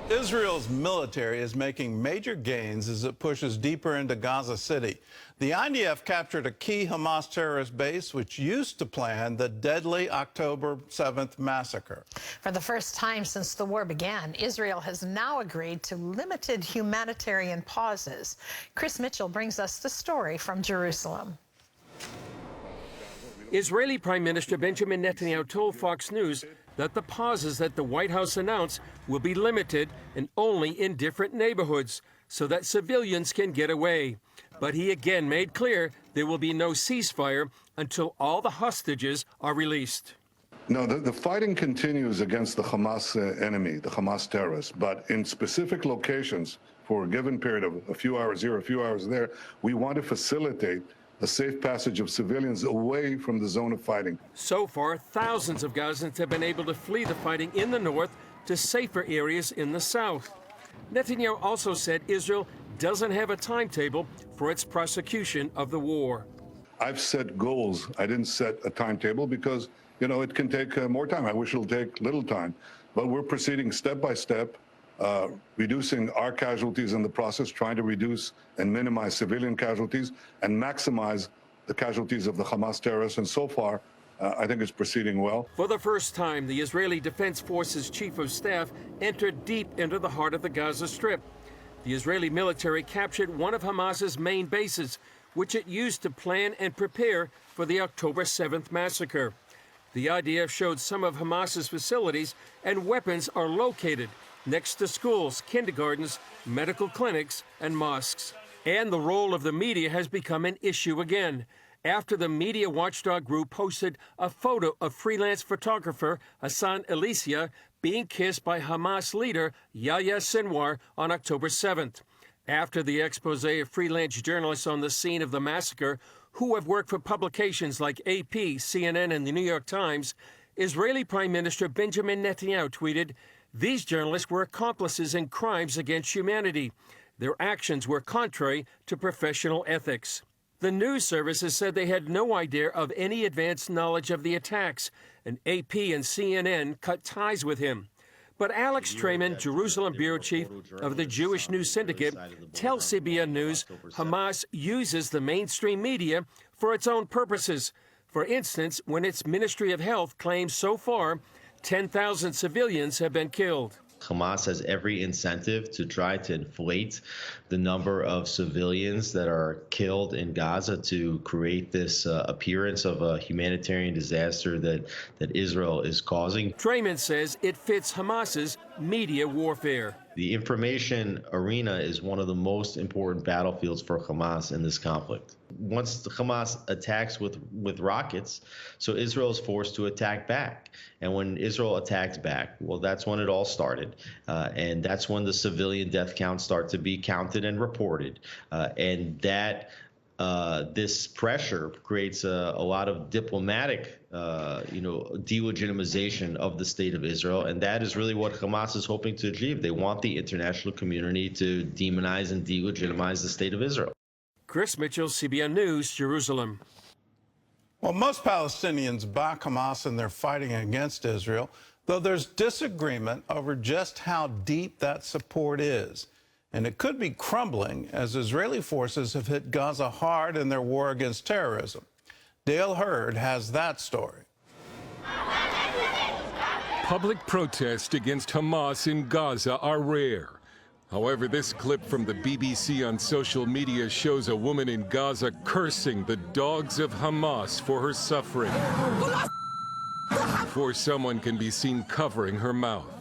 Israel's military is making major gains as it pushes deeper into Gaza City. The IDF captured a key Hamas terrorist base which used to plan the deadly October 7th massacre. For the first time since the war began, Israel has now agreed to limited humanitarian pauses. Chris Mitchell brings us the story from Jerusalem. Israeli Prime Minister Benjamin Netanyahu told Fox News that the pauses that the White House announced will be limited and only in different neighborhoods so that civilians can get away. But he again made clear there will be no ceasefire until all the hostages are released. No, the fighting continues against the Hamas enemy, the Hamas terrorists, but in specific locations for a given period of a few hours here, a few hours there, we want to facilitate a safe passage of civilians away from the zone of fighting. So far, thousands of Gazans have been able to flee the fighting in the north to safer areas in the south. Netanyahu also said Israel doesn't have a timetable for its prosecution of the war. I've set goals. I didn't set a timetable because, you know, it can take more time. I wish it'll take little time. But we're proceeding step by step, reducing our casualties in the process, trying to reduce and minimize civilian casualties and maximize the casualties of the Hamas terrorists. And so far, I think it's proceeding well. For the first time, the Israeli Defense Forces Chief of Staff entered deep into the heart of the Gaza Strip. The Israeli military captured one of Hamas's main bases, which it used to plan and prepare for the October 7th massacre. The IDF showed some of Hamas's facilities and weapons are located next to schools, kindergartens, medical clinics, and mosques. And the role of the media has become an issue again, after the media watchdog group posted a photo of freelance photographer Hassan Elysia being kissed by Hamas leader Yahya Sinwar on October 7th. After the expose of freelance journalists on the scene of the massacre, who have worked for publications like AP, CNN, and the New York Times, Israeli Prime Minister Benjamin Netanyahu tweeted, "These journalists were accomplices in crimes against humanity. Their actions were contrary to professional ethics." The news services said they had no idea of any advanced knowledge of the attacks, and AP and CNN cut ties with him. But Alex Trayman, Jerusalem bureau chief of the Jewish News Syndicate, tells CBN News Hamas uses the mainstream media for its own purposes. For instance, when its Ministry of Health claims so far 10,000 civilians have been killed. Hamas has every incentive to try to inflate the number of civilians that are killed in Gaza to create this appearance of a humanitarian disaster that Israel is causing. Trayman says it fits Hamas's media warfare. The information arena is one of the most important battlefields for Hamas in this conflict. Once the Hamas attacks with rockets, so Israel is forced to attack back. And when Israel attacks back, well, that's when it all started. And that's when the civilian death counts start to be counted and reported. And that this pressure creates a lot of diplomatic, delegitimization of the state of Israel, and that is really what Hamas is hoping to achieve. They want the international community to demonize and delegitimize the state of Israel. Chris Mitchell, CBN News, Jerusalem. Well, most Palestinians back Hamas in their fighting against Israel, though there's disagreement over just how deep that support is. And it could be crumbling as Israeli forces have hit Gaza hard in their war against terrorism. Dale Hurd has that story. Public protests against Hamas in Gaza are rare. However, this clip from the BBC on social media shows a woman in Gaza cursing the dogs of Hamas for her suffering. Before someone can be seen covering her mouth.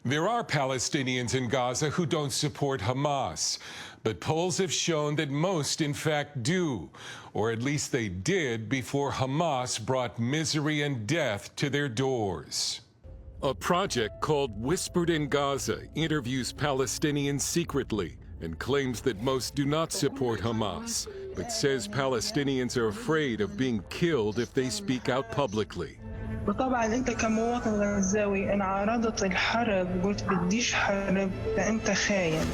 There are Palestinians in Gaza who don't support Hamas, but polls have shown that most, in fact, do, or at least they did before Hamas brought misery and death to their doors. A project called Whispered in Gaza interviews Palestinians secretly and claims that most do not support Hamas, but says Palestinians are afraid of being killed if they speak out publicly. وطبعا انت كمواطن غزاوي ان عرضت الحرب قلت بديش حرب فانت خاين.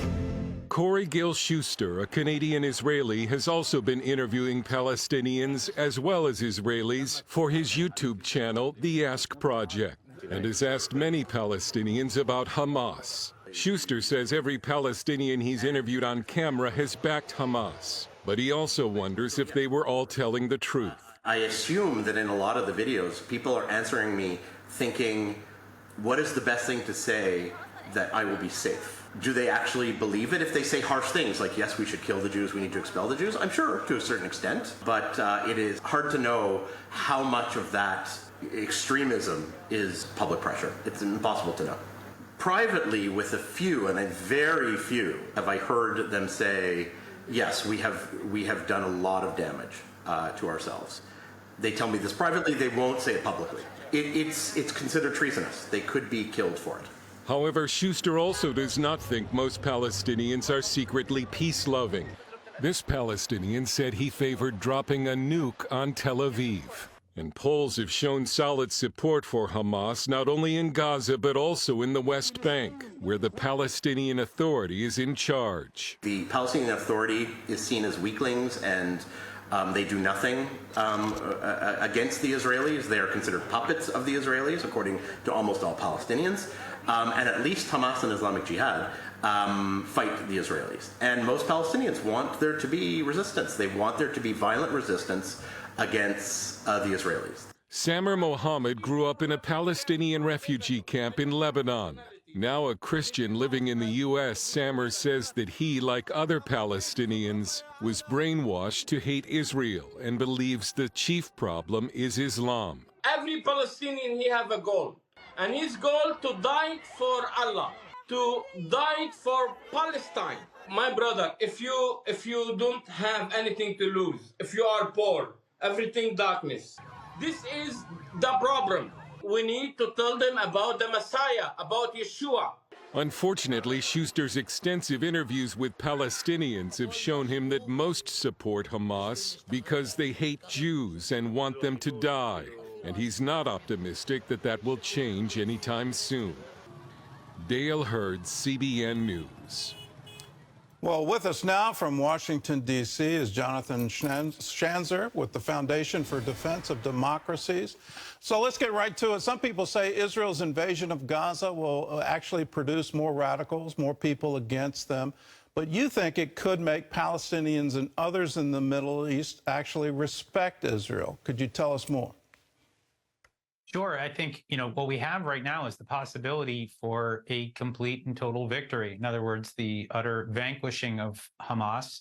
Corey Gill-Schuster, a Canadian Israeli, has also been interviewing Palestinians as well as Israelis for his YouTube channel, The Ask Project, and has asked many Palestinians about Hamas. Schuster says every Palestinian he's interviewed on camera has backed Hamas, but he also wonders if they were all telling the truth. I assume that in a lot of the videos, people are answering me thinking, what is the best thing to say that I will be safe? Do they actually believe it if they say harsh things like, yes, we should kill the Jews, we need to expel the Jews? I'm sure to a certain extent, but it is hard to know how much of that extremism is public pressure. It's impossible to know. Privately, with a few, and a very few, have I heard them say, yes, we have done a lot of damage to ourselves. They tell me this privately, they won't say it publicly. It's considered treasonous. They could be killed for it. However, Schuster also does not think most Palestinians are secretly peace-loving. This Palestinian said he favored dropping a nuke on Tel Aviv. And polls have shown solid support for Hamas, not only in Gaza, but also in the West Bank, where the Palestinian Authority is in charge. The Palestinian Authority is seen as weaklings, and they do nothing against the Israelis. They are considered puppets of the Israelis, according to almost all Palestinians. And at least Hamas and Islamic Jihad fight the Israelis. And most Palestinians want there to be resistance. They want there to be violent resistance against the Israelis. Samer Mohammed grew up in a Palestinian refugee camp in Lebanon. Now a Christian living in the U.S., Samer says that he, like other Palestinians, was brainwashed to hate Israel and believes the chief problem is Islam. Every Palestinian, he have a goal. And his goal to die for Allah, to die for Palestine. My brother, if you don't have anything to lose, if you are poor, everything darkness, this is the problem. We need to tell them about the Messiah, about Yeshua. Unfortunately, Schuster's extensive interviews with Palestinians have shown him that most support Hamas because they hate Jews and want them to die. And he's not optimistic that that will change anytime soon. Dale Hurd, CBN News. Well, with us now from Washington, D.C. is Jonathan Schanzer with the Foundation for Defense of Democracies. So let's get right to it. Some people say Israel's invasion of Gaza will actually produce more radicals, more people against them. But you think it could make Palestinians and others in the Middle East actually respect Israel. Could you tell us more? Sure. I think, what we have right now is the possibility for a complete and total victory. In other words, the utter vanquishing of Hamas.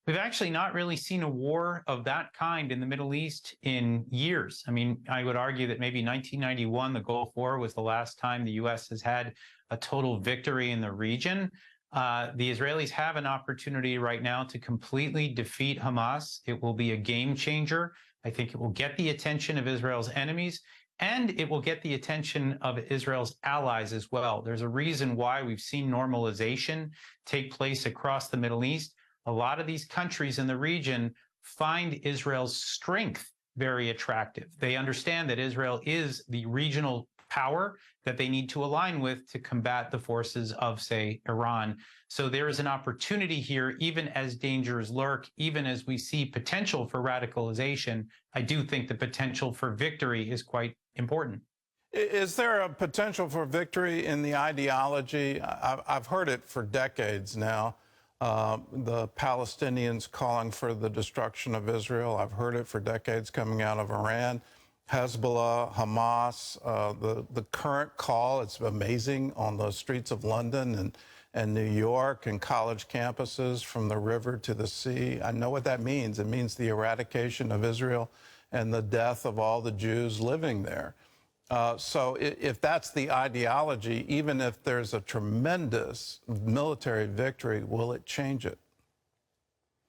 We've actually not really seen a war of that kind in the Middle East in years. I mean, I would argue that maybe 1991, the Gulf War, was the last time the U.S. has had a total victory in the region. The Israelis have an opportunity right now to completely defeat Hamas. It will be a game changer. I think it will get the attention of Israel's enemies, and it will get the attention of Israel's allies as well. There's a reason why we've seen normalization take place across the Middle East. A lot of these countries in the region find Israel's strength very attractive. They understand that Israel is the regional power that they need to align with to combat the forces of, say, Iran. So there is an opportunity here, even as dangers lurk, even as we see potential for radicalization. I do think the potential for victory is quite important. Is there a potential for victory in the ideology? I've heard it for decades now. The Palestinians calling for the destruction of Israel. I've heard it for decades coming out of Iran. Hezbollah, Hamas, the current call, it's amazing, on the streets of London and New York and college campuses from the river to the sea. I know what that means. It means the eradication of Israel and the death of all the Jews living there. So if that's the ideology, even if there's a tremendous military victory, will it change it?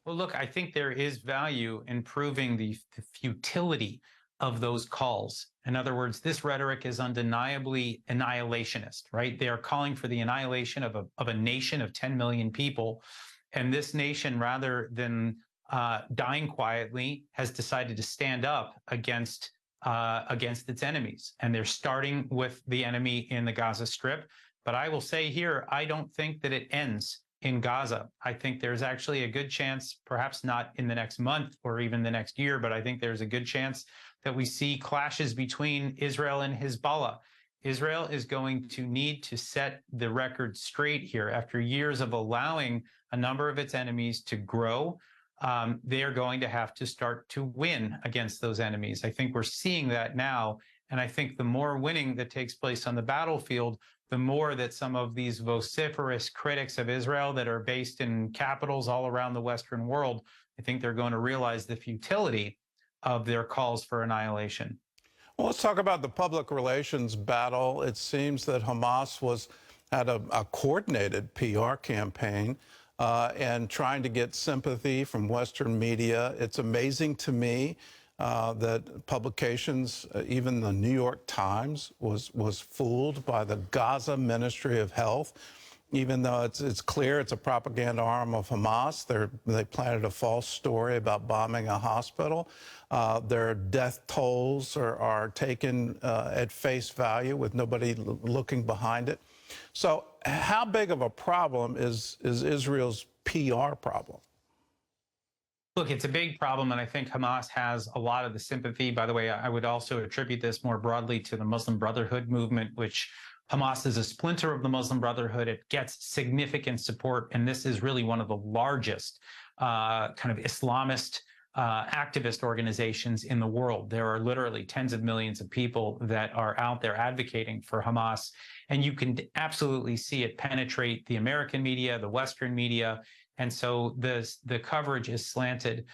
Well, look, I think there is value in proving the futility of those calls. In other words, this rhetoric is undeniably annihilationist, right? They are calling for the annihilation of a nation of 10 million people. And this nation, rather than dying quietly, has decided to stand up against its enemies. And they're starting with the enemy in the Gaza Strip. But I will say here, I don't think that it ends in Gaza. I think there's actually a good chance, perhaps not in the next month or even the next year, but I think there's a good chance that we see clashes between Israel and Hezbollah Israel is going to need to set the record straight here. After years of allowing a number of its enemies to grow, they are going to have to start to win against those enemies. I think we're seeing that now. And I think the more winning that takes place on the battlefield, the more that some of these vociferous critics of Israel that are based in capitals all around the Western world, I think they're going to realize the futility of their calls for annihilation. Well, let's talk about the public relations battle. It seems that Hamas had a coordinated PR campaign and trying to get sympathy from Western media. It's amazing to me that publications, even the New York Times, was fooled by the Gaza Ministry of Health. Even though it's clear it's a propaganda arm of Hamas, they planted a false story about bombing a hospital. Their death tolls are taken at face value with nobody looking behind it. So how big of a problem is Israel's PR problem? Look, it's a big problem, and I think Hamas has a lot of the sympathy. By the way, I would also attribute this more broadly to the Muslim Brotherhood movement, which Hamas is a splinter of the Muslim Brotherhood. It gets significant support, and this is really one of the largest kind of Islamist activist organizations in the world. There are literally tens of millions of people that are out there advocating for Hamas, and you can absolutely see it penetrate the American media, the Western media, and so the coverage is slanted.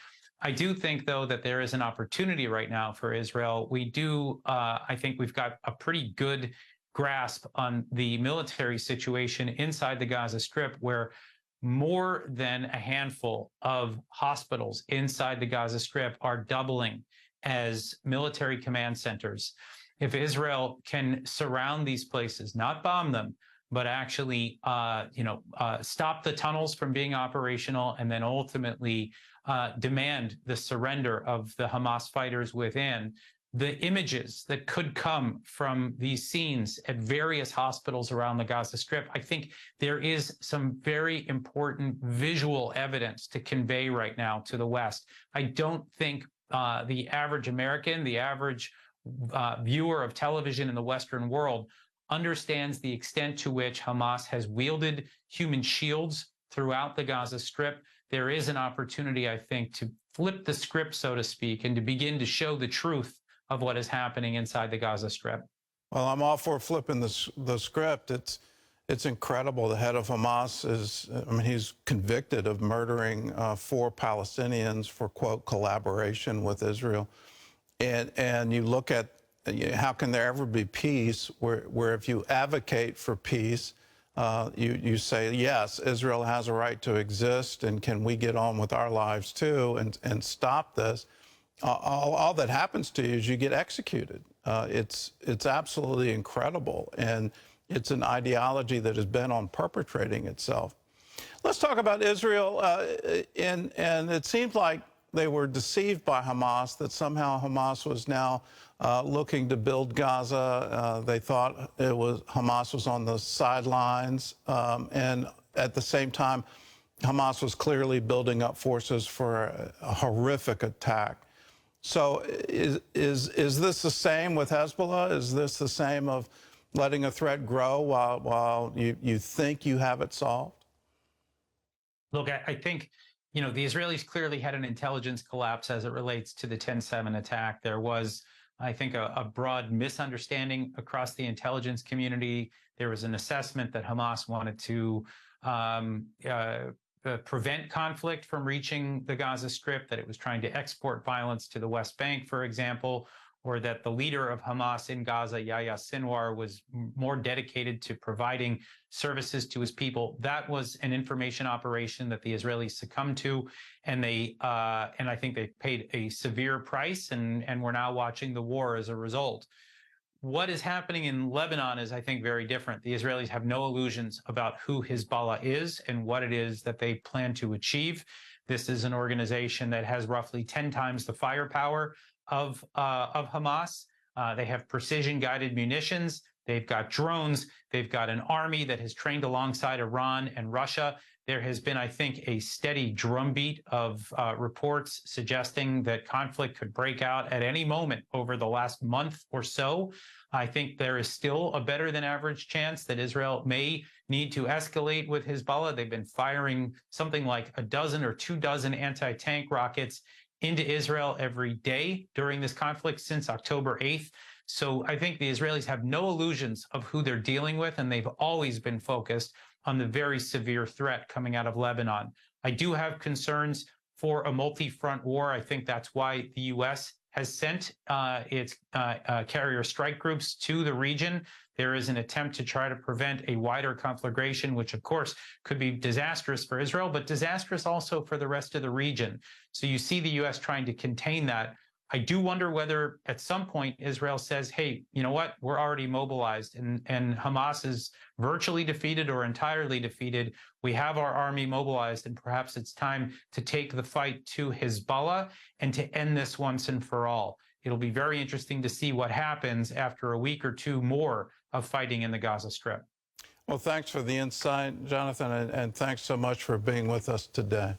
I do think, though, that there is an opportunity right now for Israel. I think we've got a pretty good grasp on the military situation inside the Gaza Strip, where more than a handful of hospitals inside the Gaza Strip are doubling as military command centers. If Israel can surround these places, not bomb them, but actually, stop the tunnels from being operational, and then ultimately demand the surrender of the Hamas fighters within, the images that could come from these scenes at various hospitals around the Gaza Strip, I think there is some very important visual evidence to convey right now to the West. I don't think the average American, the average viewer of television in the Western world understands the extent to which Hamas has wielded human shields throughout the Gaza Strip. There is an opportunity, I think, to flip the script, so to speak, and to begin to show the truth of what is happening inside the Gaza Strip. Well, I'm all for flipping the script. It's incredible. The head of Hamas he's convicted of murdering 4 Palestinians for, quote, collaboration with Israel. And you look at how can there ever be peace where if you advocate for peace, you say, yes, Israel has a right to exist, and can we get on with our lives too and stop this? All that happens to you is you get executed. It's absolutely incredible, and it's an ideology that has been on perpetrating itself. Let's talk about Israel, and it seems like they were deceived by Hamas, that somehow Hamas was now looking to build Gaza. They thought Hamas was on the sidelines, and at the same time, Hamas was clearly building up forces for a horrific attack. So is this the same with Hezbollah? Is this the same of letting a threat grow while you think you have it solved? Look, I think, the Israelis clearly had an intelligence collapse as it relates to the 10/7 attack. There was, I think, a broad misunderstanding across the intelligence community. There was an assessment that Hamas wanted to prevent conflict from reaching the Gaza Strip, that it was trying to export violence to the West Bank, for example, or that the leader of Hamas in Gaza, Yahya Sinwar, was more dedicated to providing services to his people. That was an information operation that the Israelis succumbed to, and I think they paid a severe price, and we're now watching the war as a result. What is happening in Lebanon is, I think, very different. The Israelis have no illusions about who Hezbollah is and what it is that they plan to achieve. This is an organization that has roughly 10 times the firepower of Hamas. They have precision-guided munitions. They've got drones. They've got an army that has trained alongside Iran and Russia. There has been, I think, a steady drumbeat of reports suggesting that conflict could break out at any moment over the last month or so. I think there is still a better than average chance that Israel may need to escalate with Hezbollah. They've been firing something like a dozen or 24 anti-tank rockets into Israel every day during this conflict since October 8th. So I think the Israelis have no illusions of who they're dealing with, and they've always been focused on the very severe threat coming out of Lebanon. I do have concerns for a multi-front war. I think that's why the U.S. has sent its carrier strike groups to the region. There is an attempt to try to prevent a wider conflagration, which of course could be disastrous for Israel, but disastrous also for the rest of the region. So you see the U.S. trying to contain that. I do wonder whether at some point Israel says, hey, you know what, we're already mobilized and Hamas is virtually defeated or entirely defeated. We have our army mobilized and perhaps it's time to take the fight to Hezbollah and to end this once and for all. It'll be very interesting to see what happens after a week or two more of fighting in the Gaza Strip. Well, thanks for the insight, Jonathan, and thanks so much for being with us today.